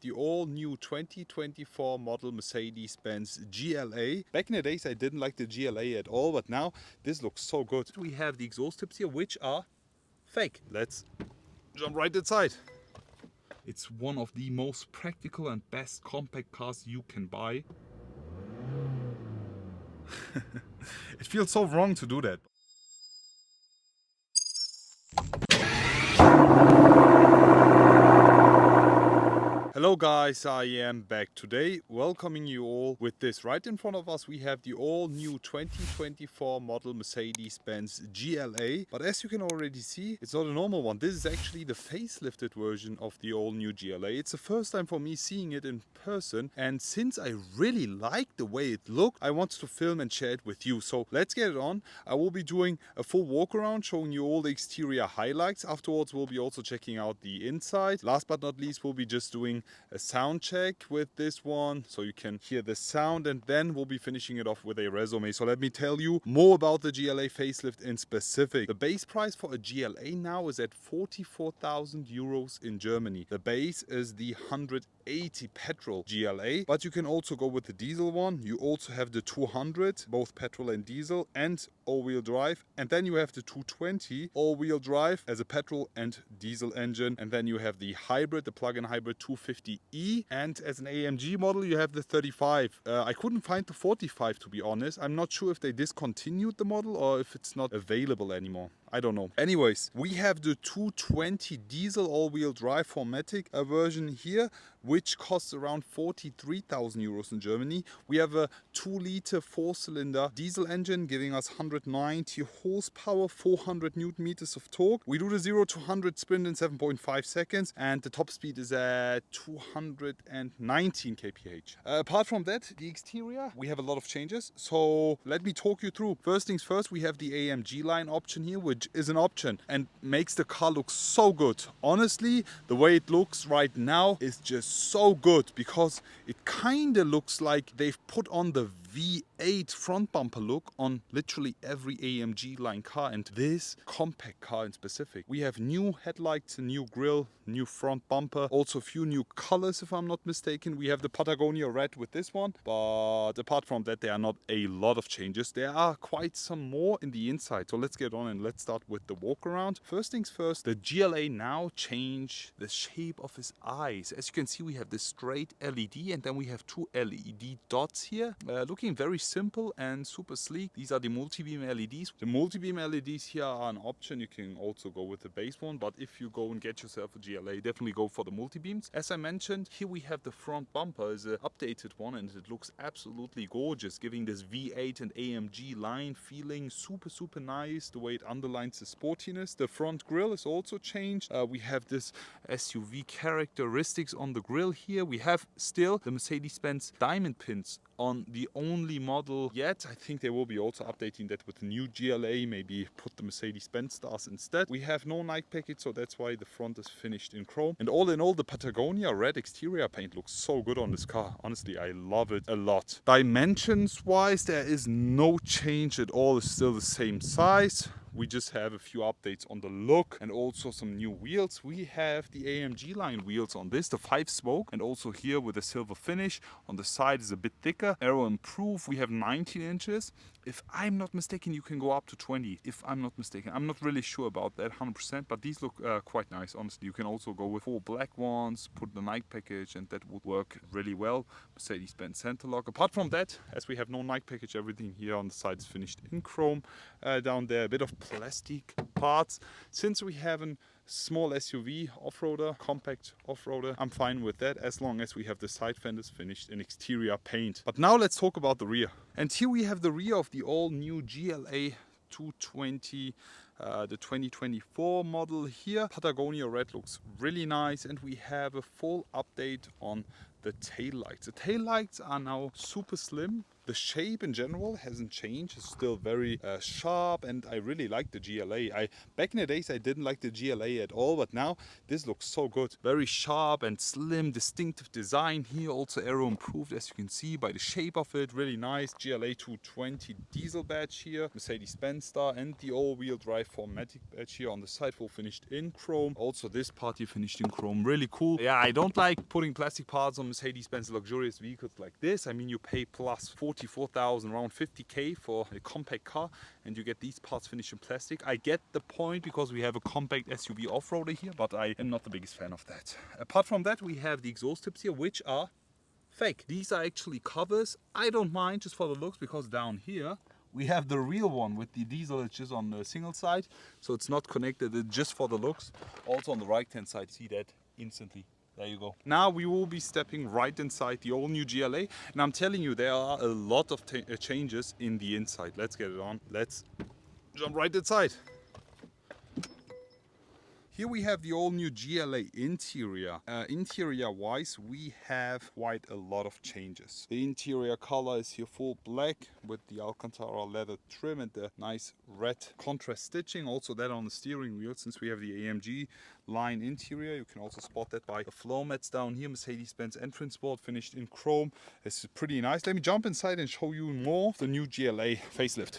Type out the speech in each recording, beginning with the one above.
The all-new 2024 model Mercedes Benz GLA. Back in the days I didn't like the GLA at all, but now this looks so good. We have the exhaust tips here, which are fake. Let's jump right inside. It's one of the most practical and best compact cars you can buy. It feels so wrong to do that. Hello guys, I am back today, welcoming you all with this. Right in front of us we have the all-new 2024 model Mercedes Benz GLA. But as you can already see, it's not a normal one. This is actually the facelifted version of the all-new GLA. It's the first time for me seeing it in person, and since I really like the way it looked, I wanted to film and share it with you. So let's get it on. I will be doing a full walk around, showing you all the exterior highlights. Afterwards we'll be also checking out the inside. Last but not least, we'll be just doing a sound check with this one so you can hear the sound, and then we'll be finishing it off with a resume. So let me tell you more about the GLA facelift in specific. The base price for a GLA now is at 44,000 euros in Germany. The base is the 180 petrol GLA, but you can also go with the diesel one. You also have the 200, both petrol and diesel, and all-wheel drive, and then you have the 220 all-wheel drive as a petrol and diesel engine, and then you have the hybrid, the plug-in hybrid 250e, and as an AMG model you have the 35. I couldn't find the 45 to be honest. I'm not sure if they discontinued the model or if it's not available anymore. I don't know. Anyways, we have the 220 diesel all-wheel drive 4MATIC version here, which costs around 43,000 euros in Germany. We have a 2-liter 4-cylinder diesel engine giving us 190 horsepower, 400 newton meters of torque. We do the 0 to 100 sprint in 7.5 seconds, and the top speed is at 219 kph. Apart from that, the exterior, we have a lot of changes. So let me talk you through. First things first, we have the AMG line option here, which is an option and makes the car look so good. Honestly, the way it looks right now is just so good because it kind of looks like they've put on the V8 front bumper look on literally every AMG line car, and this compact car in specific. We have new headlights, a new grille, new front bumper, also a few new colors if I'm not mistaken. We have the Patagonia red with this one, but apart from that there are not a lot of changes. There are quite some more in the inside, so let's get on and let's start with the walk around. First things first, the GLA now changed the shape of his eyes. As you can see, we have this straight LED and then we have two LED dots here, looking very simple and super sleek. These are the multi-beam LEDs. The multi-beam LEDs here are an option. You can also go with the base one, but if you go and get yourself a GLA, definitely go for the multi-beams. As I mentioned, here we have the front bumper is an updated one, and it looks absolutely gorgeous, giving this V8 and AMG line feeling super nice, the way it underlines the sportiness. The front grille is also changed. We have this SUV characteristics on the grille here. We have still the Mercedes Benz diamond pins on the only model yet. I think they will be also updating that with the new GLA, maybe put the Mercedes Benz stars instead. We have no night package, so that's why the front is finished in chrome. And all in all, the Patagonia red exterior paint looks so good on this car. Honestly, I love it a lot. Dimensions wise, there is no change at all. It's still the same size. We just have a few updates on the look and also some new wheels. We have the AMG line wheels on this, the 5-spoke, and also here with a silver finish. On the side is a bit thicker. Aero improved. We have 19 inches. If I'm not mistaken, you can go up to 20. If I'm not mistaken, I'm not really sure about that 100%, but these look quite nice. Honestly, you can also go with 4 black ones, put the night package, and that would work really well. Mercedes-Benz center lock. Apart from that, as we have no night package, everything here on the side is finished in chrome. Down there, a bit of plastic parts. Since we have a small SUV off-roader, compact off-roader, I'm fine with that as long as we have the side fenders finished in exterior paint. But now let's talk about the rear. And here we have the rear of the all-new GLA 220, the 2024 model here. Patagonia red looks really nice, and we have a full update on the taillights. The taillights are now super slim. The shape in general hasn't changed. It's still very sharp, and I really like the GLA. Back in the days I didn't like the GLA at all, but now this looks so good. Very sharp and slim, distinctive design here. Also aero improved, as you can see by the shape of it. Really nice. GLA 220 diesel badge here, Mercedes Benz star, and the all-wheel drive Matic badge here on the side, full finished in chrome. Also this part here finished in chrome, really cool. Yeah, I don't like putting plastic parts on Mercedes-Benz luxurious vehicles like this. I mean, you pay plus 44,000, around 50k for a compact car, and you get these parts finished in plastic. I get the point because we have a compact SUV off-roader here, but I am not the biggest fan of that. Apart from that, we have the exhaust tips here, which are fake. These are actually covers. I don't mind just for the looks, because down here we have the real one with the diesel, it's just on the single side, so it's not connected, it's just for the looks. Also on the right hand side, see that instantly. There you go. Now we will be stepping right inside the all new GLA, and I'm telling you, there are a lot of changes in the inside. Let's get it on. Let's jump right inside. Here we have the all new GLA interior. Interior wise, we have quite a lot of changes. The interior color is here full black with the Alcantara leather trim and the nice red contrast stitching. Also that on the steering wheel, since we have the AMG line interior. You can also spot that by the floor mats down here. Mercedes Benz entrance board finished in chrome. It's pretty nice. Let me jump inside and show you more of the new GLA facelift.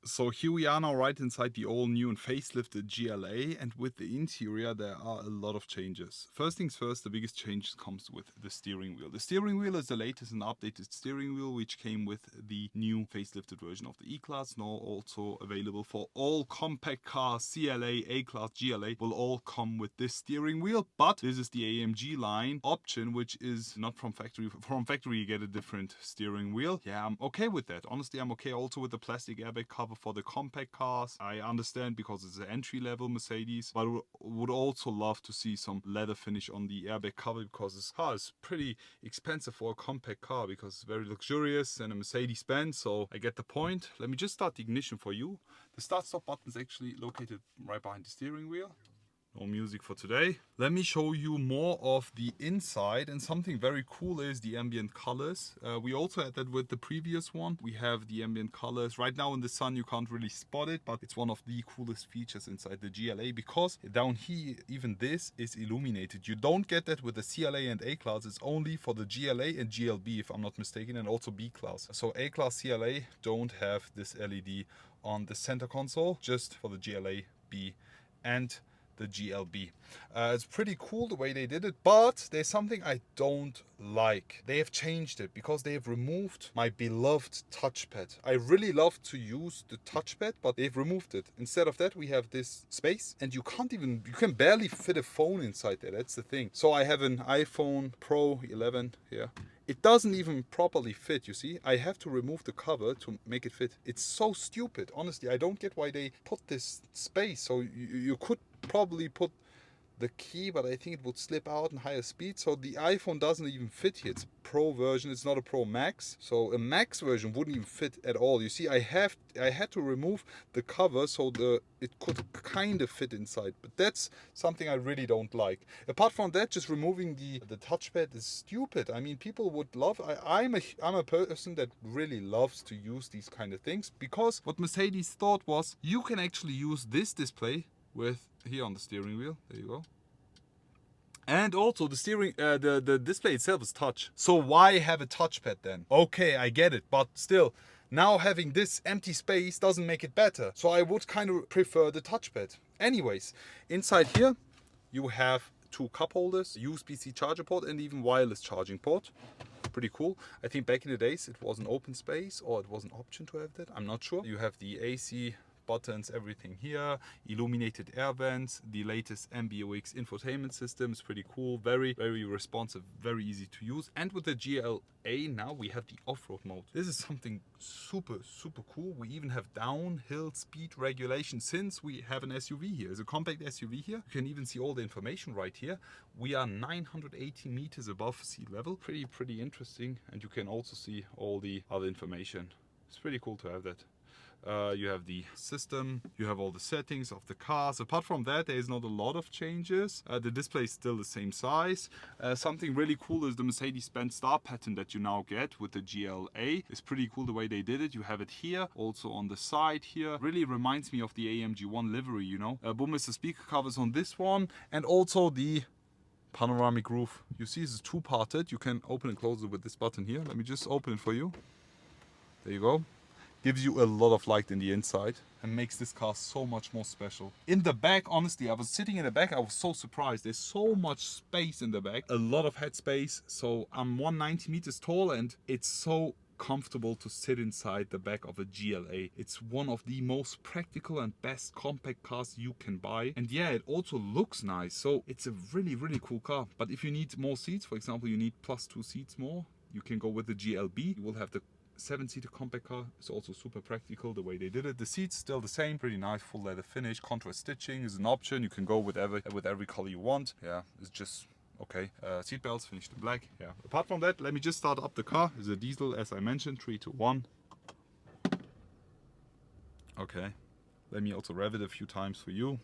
So here we are now right inside the all new and facelifted GLA, and with the interior there are a lot of changes. First things first, the biggest change comes with the steering wheel. The steering wheel is the latest and updated steering wheel which came with the new facelifted version of the E-Class, now also available for all compact cars. CLA, A-Class, GLA will all come with this steering wheel, but this is the AMG line option, which is not from factory. From factory you get a different steering wheel. Yeah, I'm okay with that. Honestly, I'm okay also with the plastic airbag cover for the compact cars. I understand because it's an entry-level Mercedes, but I would also love to see some leather finish on the airbag cover, because this car is pretty expensive for a compact car, because it's very luxurious and a Mercedes Benz, so I get the point. Let me just start the ignition for you. The start-stop button is actually located right behind the steering wheel. No music for today. Let me show you more of the inside, and something very cool is the ambient colors. We also had that with the previous one. We have the ambient colors. Right now in the sun you can't really spot it, but it's one of the coolest features inside the GLA, because down here even this is illuminated. You don't get that with the CLA and A-Class. It's only for the GLA and GLB if I'm not mistaken, and also B-Class. So A-Class, CLA don't have this LED on the center console, just for the GLA, B and the GLB. It's pretty cool the way they did it, but there's something I don't like. They have changed it because they have removed my beloved touchpad. I really love to use the touchpad, but they've removed it. Instead of that, we have this space, and you can barely fit a phone inside there. That's the thing. So I have an iPhone Pro 11 here. It doesn't even properly fit, you see. I have to remove the cover to make it fit. It's so stupid. Honestly, I don't get why they put this space. So you could probably put the key, but I think it would slip out in higher speed. So the iPhone doesn't even fit here. It's a Pro version, it's not a Pro Max. So a Max version wouldn't even fit at all. You see, I had to remove the cover so it could kind of fit inside. But that's something I really don't like. Apart from that, just removing the touchpad is stupid. I mean, people would love. I'm a person that really loves to use these kind of things, because what Mercedes thought was you can actually use this display with here on the steering wheel. There you go. And also the steering, the display itself is touch. So why have a touchpad then? Okay, I get it, but still, now having this empty space doesn't make it better. So I would kind of prefer the touchpad. Anyways, inside here you have two cup holders, USB-C charger port, and even wireless charging port. Pretty cool. I think back in the days it was an open space, or it was an option to have that. I'm not sure. You have the AC buttons, everything here, illuminated air vents, the latest MBUX infotainment system is pretty cool, very responsive, very easy to use. And with the GLA now we have the off-road mode. This is something super cool. We even have downhill speed regulation, since we have an SUV here. It's a compact SUV here. You can even see all the information right here. We are 980 meters above sea level. Pretty interesting, and you can also see all the other information. It's pretty cool to have that. You have the system, you have all the settings of the cars. Apart from that, there is not a lot of changes. The display is still the same size. Something really cool is the Mercedes-Benz star pattern that you now get with the GLA. It's pretty cool the way they did it. You have it here, also on the side here. Really reminds me of the AMG 1 livery, you know. Boom is the speaker covers on this one, and also the panoramic roof. You see, this is two-parted. You can open and close it with this button here. Let me just open it for you. There you go. gives you a lot of light in the inside and makes this car so much more special. In the back, honestly, I was sitting in the back, I was so surprised. There's so much space in the back, a lot of head space. So I'm 190 meters tall and it's so comfortable to sit inside the back of a GLA. It's one of the most practical and best compact cars you can buy. And yeah, it also looks nice. So it's a really, really cool car. But if you need more seats, for example, you need +2 seats more, you can go with the GLB. You will have the 7-seater compact car. It's also super practical the way they did it. The seats still the same, pretty nice, full leather finish. Contrast stitching is an option. You can go with every color you want. Yeah, it's just okay. Seat belts finished in black. Yeah. Apart from that, let me just start up the car. It's a diesel, as I mentioned, 3 to 1. Okay. Let me also rev it a few times for you.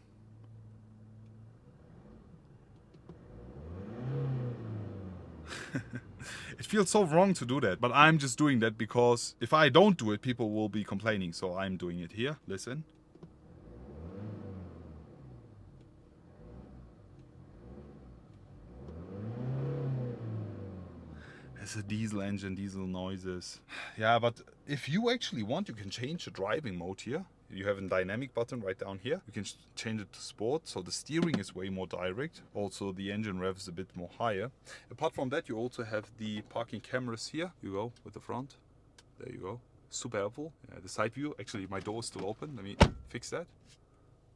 It feels so wrong to do that, but I'm just doing that because if I don't do it, people will be complaining. So I'm doing it here. Listen. It's a diesel engine, diesel noises. Yeah, but if you actually want, you can change the driving mode here. You have a dynamic button right down here. You can change it to sport, so the steering is way more direct. Also, the engine rev is a bit more higher. Apart from that, you also have the parking cameras here. You go with the front. There you go. Super helpful. The side view. Actually, my door is still open. Let me fix that.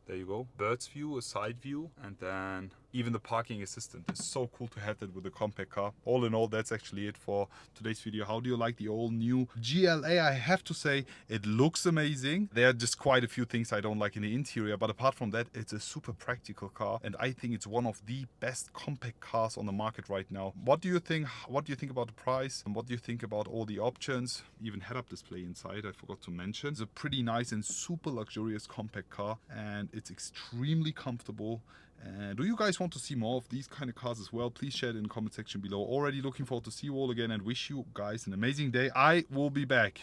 There you go. Bird's view, a side view, and then even the parking assistant. It's so cool to have that with a compact car. All in all, that's actually it for today's video. How do you like the all new GLA? I have to say, it looks amazing. There are just quite a few things I don't like in the interior, but apart from that, it's a super practical car, and I think it's one of the best compact cars on the market right now. What do you think? What do you think about the price? And what do you think about all the options? Even head-up display inside, I forgot to mention. It's a pretty nice and super luxurious compact car, and it's extremely comfortable. And do you guys want to see more of these kind of cars as well? Please share it in the comment section below. Already looking forward to see you all again and wish you guys an amazing day. I will be back.